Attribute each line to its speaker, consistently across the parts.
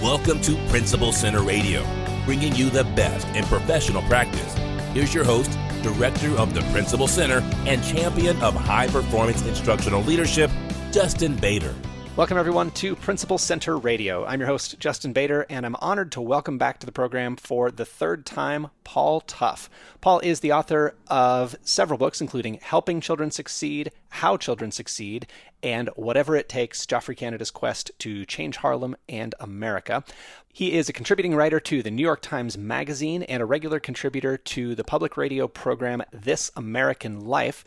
Speaker 1: Welcome to Principal Center Radio, bringing you the best in professional practice. Here's your host, Director of the Principal Center and Champion of High-Performance Instructional Leadership, Justin Bader.
Speaker 2: Welcome, everyone, to Principal Center Radio. I'm your host, Justin Bader, and I'm honored to welcome back to the program for the third time Paul Tough. Paul is the author of several books, including Helping Children Succeed, How Children Succeed, and Whatever It Takes, Joffrey Canada's Quest to Change Harlem and America. He is a contributing writer to the New York Times Magazine and a regular contributor to the public radio program This American Life.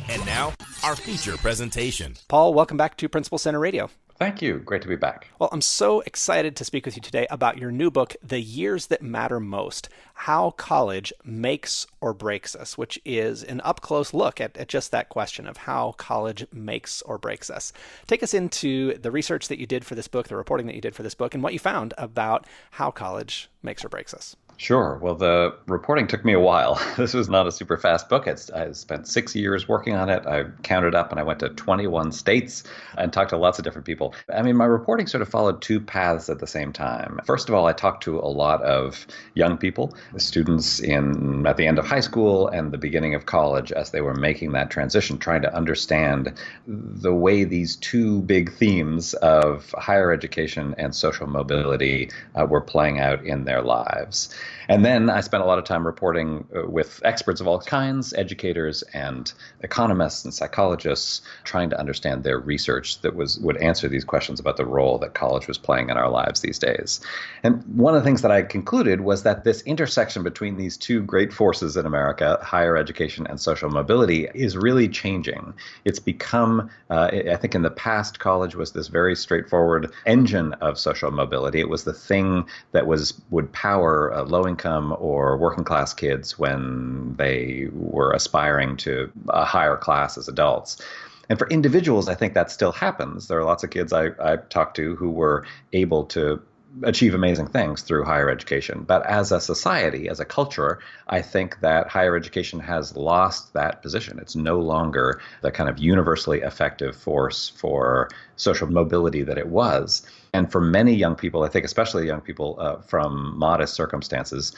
Speaker 1: And now, our feature presentation.
Speaker 2: Paul, welcome back to Principal Center Radio.
Speaker 3: Thank you. Great to be back.
Speaker 2: Well, I'm so excited to speak with you today about your new book, The Years That Matter Most, How College Makes or Breaks Us, which is an up-close look at just that question of how college makes or breaks us. Take us into the research that you did for this book, the reporting that you did for this book, and what you found about how college makes or breaks us.
Speaker 3: Sure. Well, the reporting took me a while. This was not a super fast book. I spent 6 years working on it. I counted up and I went to 21 states and talked to lots of different people. I mean, my reporting sort of followed two paths at the same time. First of all, I talked to a lot of young people, students at the end of high school and the beginning of college as they were making that transition, trying to understand the way these two big themes of higher education and social mobility were playing out in their lives. And then I spent a lot of time reporting with experts of all kinds, educators and economists and psychologists, trying to understand their research that would answer these questions about the role that college was playing in our lives these days. And one of the things that I concluded was that this intersection between these two great forces in America, higher education and social mobility, is really changing. It's become, I think in the past, college was this very straightforward engine of social mobility. It was the thing that would power low-income or working-class kids when they were aspiring to a higher class as adults. And for individuals, I think that still happens. There are lots of kids I talked to who were able to achieve amazing things through higher education. But as a society, as a culture, I think that higher education has lost that position. It's no longer the kind of universally effective force for social mobility that it was. And for many young people, I think especially young people from modest circumstances,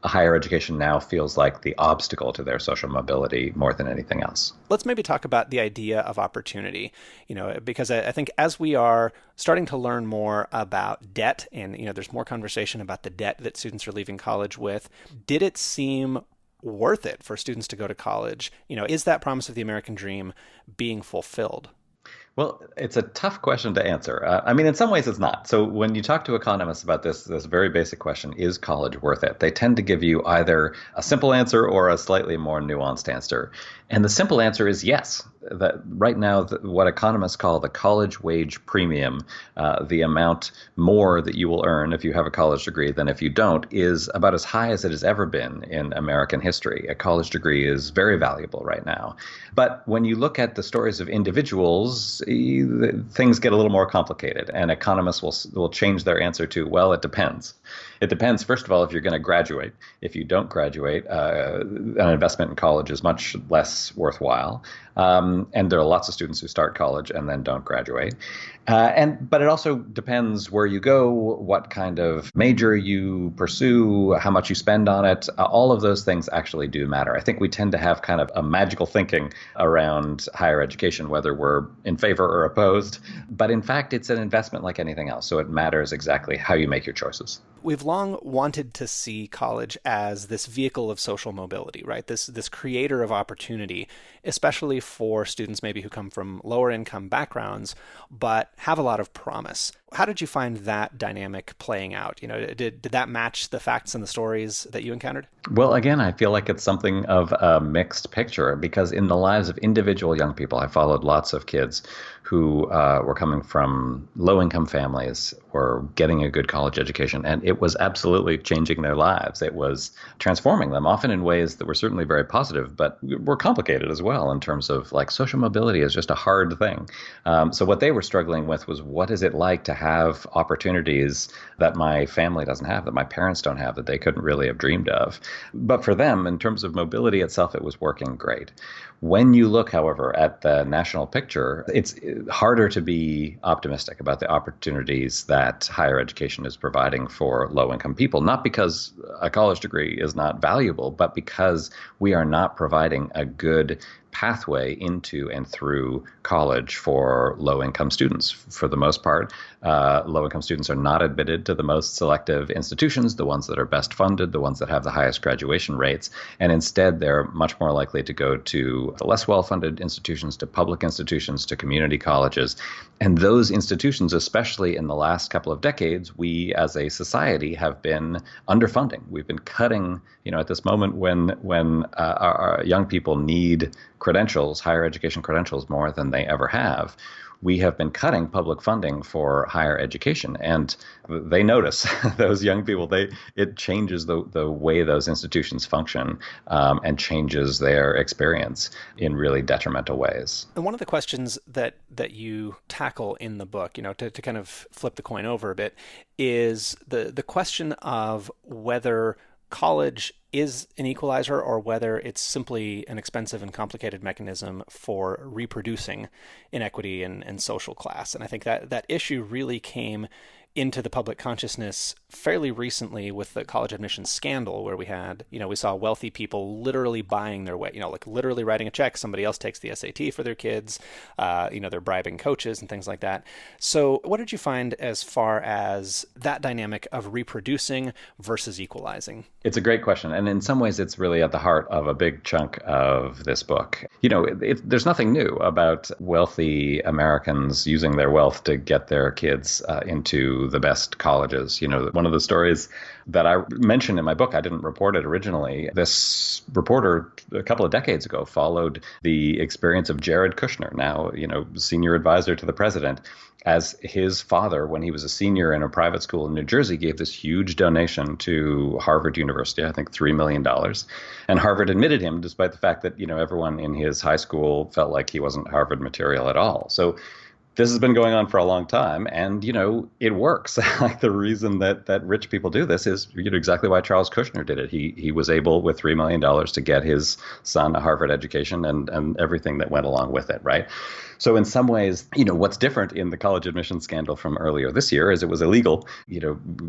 Speaker 3: higher education now feels like the obstacle to their social mobility more than anything else.
Speaker 2: Let's maybe talk about the idea of opportunity, because I think as we are starting to learn more about debt and, there's more conversation about the debt that students are leaving college with, did it seem worth it for students to go to college? Is that promise of the American dream being fulfilled?
Speaker 3: Well, it's a tough question to answer. In some ways it's not. So when you talk to economists about this very basic question, is college worth it? They tend to give you either a simple answer or a slightly more nuanced answer. And the simple answer is yes. That right now, what economists call the college wage premium, the amount more that you will earn if you have a college degree than if you don't, is about as high as it has ever been in American history. A college degree is very valuable right now. But when you look at the stories of individuals, things get a little more complicated, and economists will change their answer to, well, it depends. It depends, first of all, if you're going to graduate. If you don't graduate, an investment in college is much less worthwhile. And there are lots of students who start college and then don't graduate. But it also depends where you go, what kind of major you pursue, how much you spend on it. All of those things actually do matter. I think we tend to have kind of a magical thinking around higher education, whether we're in favor or opposed. But in fact, it's an investment like anything else. So it matters exactly how you make your choices.
Speaker 2: We've long wanted to see college as this vehicle of social mobility, right? This creator of opportunity, especially for students maybe who come from lower income backgrounds, but have a lot of promise. How did you find that dynamic playing out? Did that match the facts and the stories that you encountered?
Speaker 3: Well, again, I feel like it's something of a mixed picture, because in the lives of individual young people, I followed lots of kids who were coming from low-income families or getting a good college education, and it was absolutely changing their lives. It was transforming them, often in ways that were certainly very positive, but were complicated as well in terms of, like, social mobility is just a hard thing. So what they were struggling with was, what is it like to have opportunities that my family doesn't have, that my parents don't have, that they couldn't really have dreamed of. But for them, in terms of mobility itself, it was working great. When you look, however, at the national picture, it's harder to be optimistic about the opportunities that higher education is providing for low-income people, not because a college degree is not valuable, but because we are not providing a good pathway into and through college for low-income students. For the most part, low-income students are not admitted to the most selective institutions, the ones that are best funded, the ones that have the highest graduation rates, and instead they're much more likely to go to the less well-funded institutions, to public institutions, to community colleges. And those institutions, especially in the last couple of decades, we as a society have been underfunding. We've been cutting, at this moment when our young people need credentials, higher education credentials, more than they ever have. We have been cutting public funding for higher education, and they notice. Those young people, it changes the way those institutions function, and changes their experience in really detrimental ways.
Speaker 2: And one of the questions that you tackle in the book, to kind of flip the coin over a bit, is the question of whether college is an equalizer or whether it's simply an expensive and complicated mechanism for reproducing inequity and social class. And I think that issue really came into the public consciousness fairly recently with the college admissions scandal, where we saw wealthy people literally buying their way, like literally writing a check. Somebody else takes the SAT for their kids. They're bribing coaches and things like that. So what did you find as far as that dynamic of reproducing versus equalizing?
Speaker 3: It's a great question. And in some ways, it's really at the heart of a big chunk of this book. There's nothing new about wealthy Americans using their wealth to get their kids into the best colleges. One of the stories that I mentioned in my book, I didn't report it originally. This reporter a couple of decades ago followed the experience of Jared Kushner, now, senior advisor to the president, as his father, when he was a senior in a private school in New Jersey, gave this huge donation to Harvard University, I think $3 million. And Harvard admitted him, despite the fact that, everyone in his high school felt like he wasn't Harvard material at all. So this has been going on for a long time, and, it works. Like the reason that rich people do this is, exactly why Charles Kushner did it. He was able, with $3 million, to get his son a Harvard education and everything that went along with it, right? So in some ways, what's different in the college admissions scandal from earlier this year is it was illegal.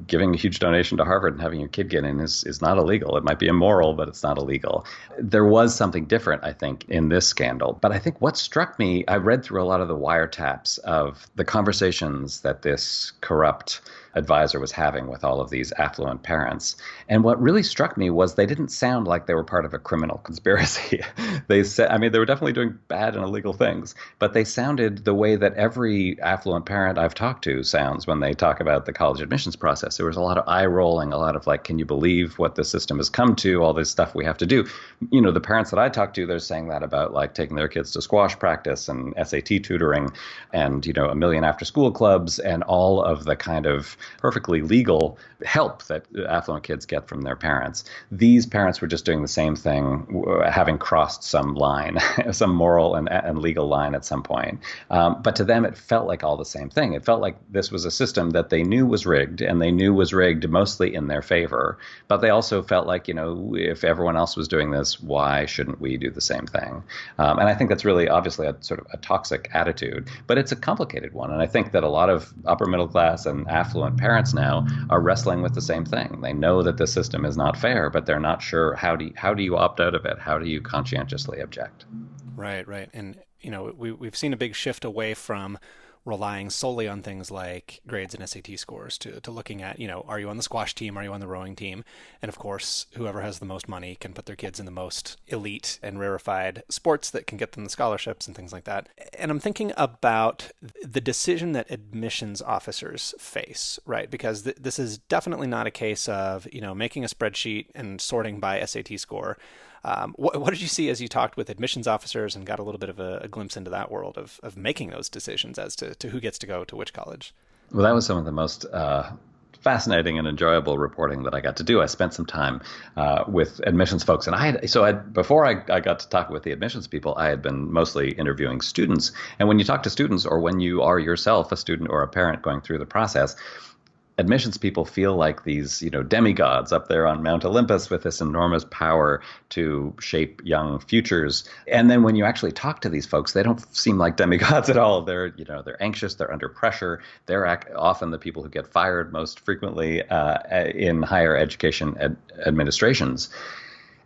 Speaker 3: Giving a huge donation to Harvard and having your kid get in is not illegal. It might be immoral, but it's not illegal. There was something different, I think, in this scandal. But I think what struck me, I read through a lot of the wiretaps of the conversations that this corrupt advisor was having with all of these affluent parents. And what really struck me was they didn't sound like they were part of a criminal conspiracy. They said, they were definitely doing bad and illegal things, but they sounded the way that every affluent parent I've talked to sounds when they talk about the college admissions process. There was a lot of eye rolling, a lot of like, can you believe what the system has come to, all this stuff we have to do. The parents that I talked to, they're saying that about like taking their kids to squash practice and SAT tutoring and, a million after school clubs and all of the kind of perfectly legal help that affluent kids get from their parents. These parents were just doing the same thing, having crossed some line, some moral and legal line at some point. But to them, it felt like all the same thing. It felt like this was a system that they knew was rigged, and they knew was rigged mostly in their favor. But they also felt like, if everyone else was doing this, why shouldn't we do the same thing? And I think that's really obviously a sort of a toxic attitude, but it's a complicated one. And I think that a lot of upper middle class and affluent parents now are wrestling with the same thing. They know that the system is not fair, but they're not sure how do you opt out of it? How do you conscientiously object?
Speaker 2: Right. And, we've seen a big shift away from relying solely on things like grades and SAT scores to looking at, are you on the squash team? Are you on the rowing team? And of course, whoever has the most money can put their kids in the most elite and rarefied sports that can get them the scholarships and things like that. And I'm thinking about the decision that admissions officers face, right? Because this is definitely not a case of, making a spreadsheet and sorting by SAT score. What did you see as you talked with admissions officers and got a little bit of a glimpse into that world of making those decisions as to who gets to go to which college?
Speaker 3: Well, that was some of the most fascinating and enjoyable reporting that I got to do. I spent some time with admissions folks, and before I got to talk with the admissions people, I had been mostly interviewing students. And when you talk to students, or when you are yourself a student or a parent going through the process, admissions people feel like these, demigods up there on Mount Olympus with this enormous power to shape young futures. And then when you actually talk to these folks, they don't seem like demigods at all. They're anxious, they're under pressure. They're often the people who get fired most frequently in higher education administrations.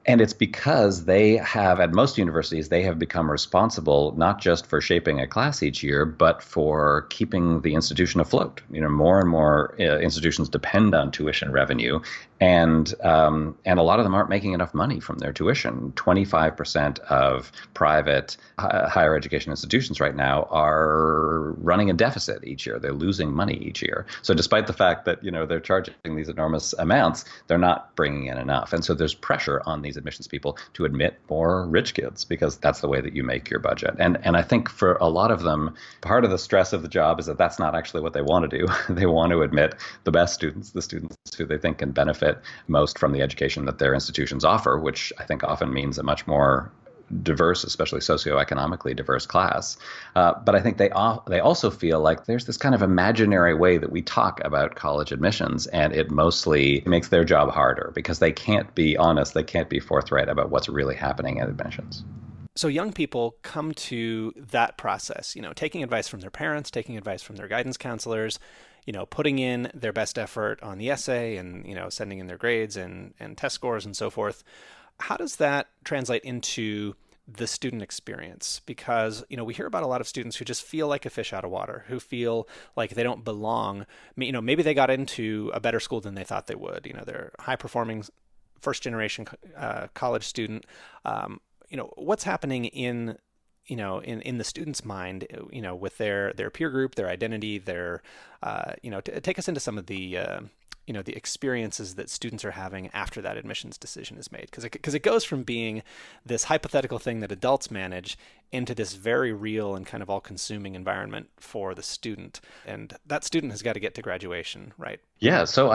Speaker 3: And it's because they have, at most universities, they have become responsible not just for shaping a class each year, but for keeping the institution afloat. More and more institutions depend on tuition revenue, and a lot of them aren't making enough money from their tuition. 25% of private higher education institutions right now are running a deficit each year. They're losing money each year. So despite the fact that they're charging these enormous amounts, they're not bringing in enough. And so there's pressure on these admissions people to admit more rich kids, because that's the way that you make your budget. And I think for a lot of them, part of the stress of the job is that that's not actually what they want to do. They want to admit the best students, the students who they think can benefit most from the education that their institutions offer, which I think often means a much more diverse, especially socioeconomically diverse class. But I think they also feel like there's this kind of imaginary way that we talk about college admissions, and it mostly makes their job harder because they can't be honest, they can't be forthright about what's really happening at admissions.
Speaker 2: So young people come to that process, taking advice from their parents, taking advice from their guidance counselors, putting in their best effort on the essay and, sending in their grades and test scores and so forth. How does that translate into the student experience? Because, we hear about a lot of students who just feel like a fish out of water, who feel like they don't belong. Maybe they got into a better school than they thought they would. They're high performing first generation college student. What's happening in the student's mind, with their peer group, their identity, their, take us into some of the experiences that students are having after that admissions decision is made. Because it goes from being this hypothetical thing that adults manage into this very real and kind of all-consuming environment for the student. And that student has got to get to graduation, right?
Speaker 3: Yeah. So,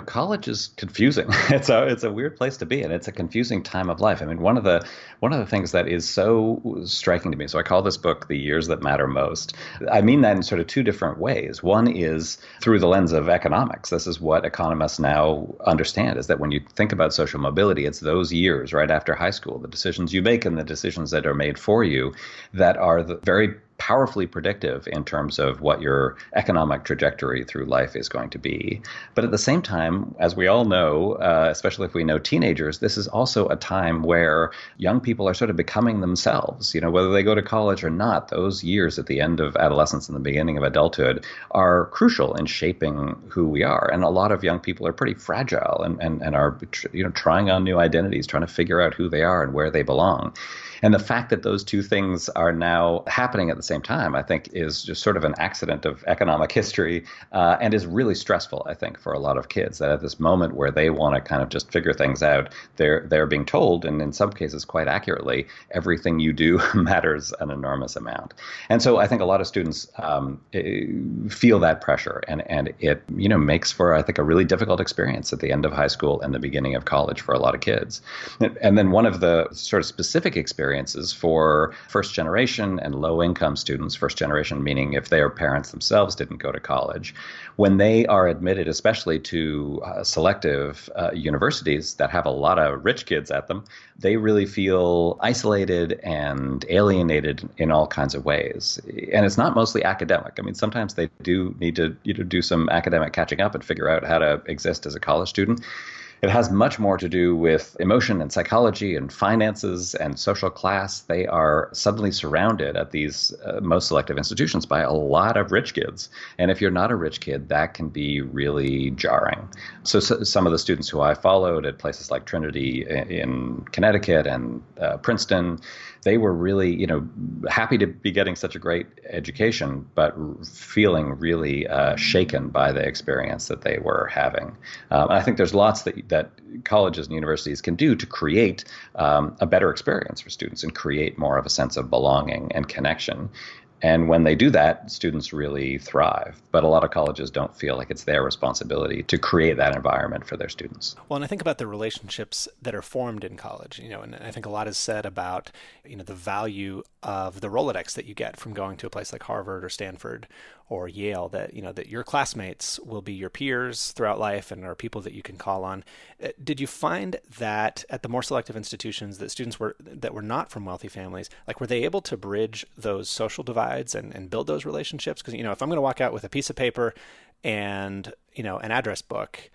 Speaker 3: college is confusing. It's a weird place to be, and it's a confusing time of life. One of the things that is so striking to me, so I call this book The Years That Matter Most. I mean that in sort of two different ways. One is through the lens of economics. This is what economists now understand, is that when you think about social mobility, it's those years right after high school, the decisions you make and the decisions that are made for you, that are the very powerfully predictive in terms of what your economic trajectory through life is going to be. But at the same time, as we all know, especially if we know teenagers, this is also a time where young people are sort of becoming themselves. Whether they go to college or not, those years at the end of adolescence and the beginning of adulthood are crucial in shaping who we are. And a lot of young people are pretty fragile and are trying on new identities, trying to figure out who they are and where they belong. And the fact that those two things are now happening at the same time, I think, is just sort of an accident of economic history, and is really stressful, I think, for a lot of kids, that at this moment where they want to kind of just figure things out, they're being told, and in some cases quite accurately, everything you do matters an enormous amount. And so I think a lot of students feel that pressure, and it makes for, I think, a really difficult experience at the end of high school and the beginning of college for a lot of kids. And then one of the sort of specific experiences for first generation and low income students, first generation meaning if their parents themselves didn't go to college, when they are admitted, especially to selective universities that have a lot of rich kids at them, they really feel isolated and alienated in all kinds of ways. And it's not mostly academic. Sometimes they do need to do some academic catching up and figure out how to exist as a college student. It has much more to do with emotion and psychology and finances and social class. They are suddenly surrounded at these most selective institutions by a lot of rich kids. And if you're not a rich kid, that can be really jarring. So some of the students who I followed at places like Trinity in Connecticut and Princeton, they were really, happy to be getting such a great education, but feeling really shaken by the experience that they were having. And I think there's lots that colleges and universities can do to create a better experience for students and create more of a sense of belonging and connection. And when they do that, students really thrive. But a lot of colleges don't feel like it's their responsibility to create that environment for their students.
Speaker 2: Well, and I think about the relationships that are formed in college, and I think a lot is said about, the value of the Rolodex that you get from going to a place like Harvard or Stanford or Yale, that, that your classmates will be your peers throughout life and are people that you can call on. Did you find that at the more selective institutions that students that were not from wealthy families, like were they able to bridge those social divides and build those relationships? Because, if I'm going to walk out with a piece of paper and, an address book,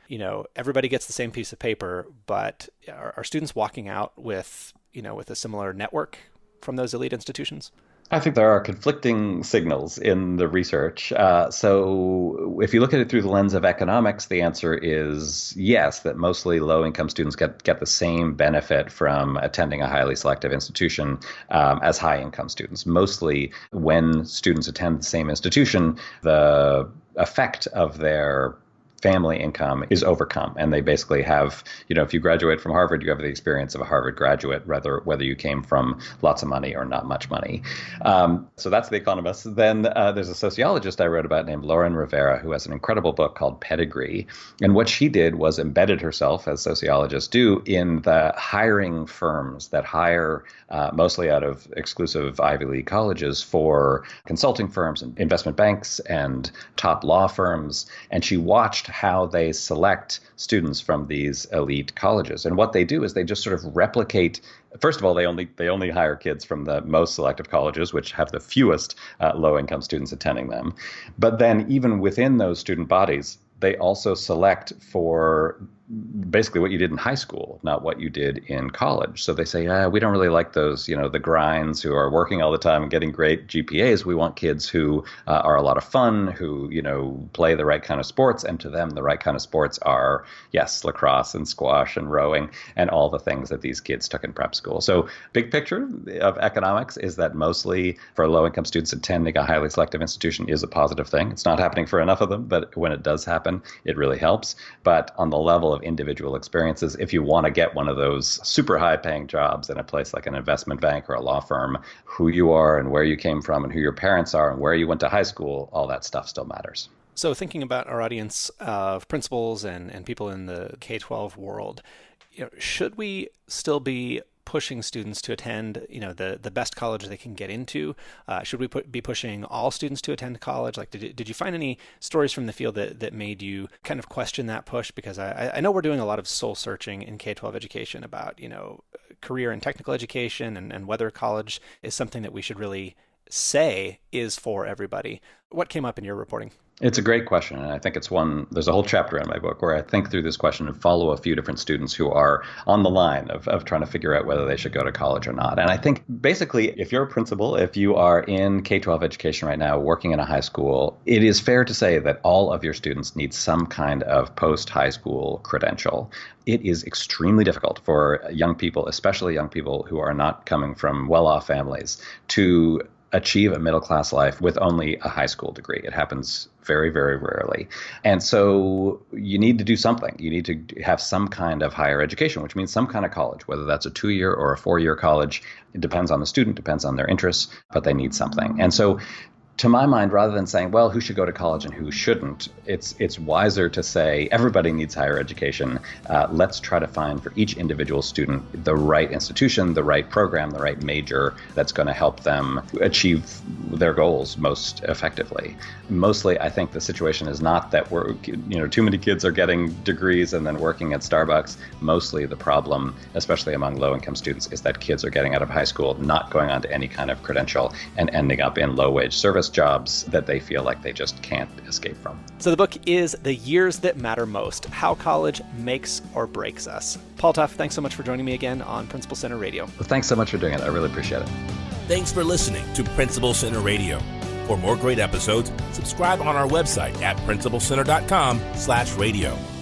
Speaker 2: everybody gets the same piece of paper, but are students walking out with, with a similar network from those elite institutions?
Speaker 3: I think there are conflicting signals in the research. So if you look at it through the lens of economics, the answer is yes, that mostly low-income students get the same benefit from attending a highly selective institution as high-income students. Mostly when students attend the same institution, the effect of their family income is overcome. And they basically have, if you graduate from Harvard, you have the experience of a Harvard graduate, whether you came from lots of money or not much money. So that's The Economist. Then there's a sociologist I wrote about named Lauren Rivera, who has an incredible book called Pedigree. And what she did was embedded herself, as sociologists do, in the hiring firms that hire mostly out of exclusive Ivy League colleges for consulting firms and investment banks and top law firms. And she watched how they select students from these elite colleges. And what they do is they just sort of replicate. First of all, they only hire kids from the most selective colleges, which have the fewest low-income students attending them. But then even within those student bodies, they also select for basically what you did in high school, not what you did in college. So they say, we don't really like those, the grinds who are working all the time and getting great GPAs. We want kids who are a lot of fun, who, play the right kind of sports. And to them, the right kind of sports are, yes, lacrosse and squash and rowing and all the things that these kids took in prep school. So big picture of economics is that mostly for low-income students, attending a highly selective institution is a positive thing. It's not happening for enough of them, but when it does happen, it really helps. But on the level of individual experiences, if you want to get one of those super high paying jobs in a place like an investment bank or a law firm, who you are and where you came from and who your parents are and where you went to high school, all that stuff still matters.
Speaker 2: So thinking about our audience of principals and people in the K-12 world, should we still be pushing students to attend, the best college they can get into? Should we be pushing all students to attend college? Like, did you find any stories from the field that made you kind of question that push? Because I know we're doing a lot of soul searching in K-12 education about, career and technical education and whether college is something that we should really say is for everybody. What came up in your reporting?
Speaker 3: It's a great question, and I think it's one, there's a whole chapter in my book where I think through this question and follow a few different students who are on the line of trying to figure out whether they should go to college or not. And I think basically, if you're a principal, if you are in K-12 education right now, working in a high school, it is fair to say that all of your students need some kind of post-high school credential. It is extremely difficult for young people, especially young people who are not coming from well-off families, to achieve a middle-class life with only a high school degree. It happens very, very rarely. And so you need to do something. You need to have some kind of higher education, which means some kind of college, whether that's a 2-year or a 4-year college. It depends on the student, depends on their interests, but they need something. And so to my mind, rather than saying, well, who should go to college and who shouldn't, it's wiser to say everybody needs higher education. Let's try to find for each individual student the right institution, the right program, the right major that's going to help them achieve their goals most effectively. Mostly, I think the situation is not that too many kids are getting degrees and then working at Starbucks. Mostly the problem, especially among low-income students, is that kids are getting out of high school, not going on to any kind of credential, and ending up in low-wage service jobs that they feel like they just can't escape from.
Speaker 2: So the book is The Years That Matter Most, How College Makes or Breaks Us. Paul Tough, thanks so much for joining me again on Principal Center Radio.
Speaker 3: Well, thanks so much for doing it. I really appreciate it.
Speaker 1: Thanks for listening to Principal Center Radio. For more great episodes, subscribe on our website at principalcenter.com/radio.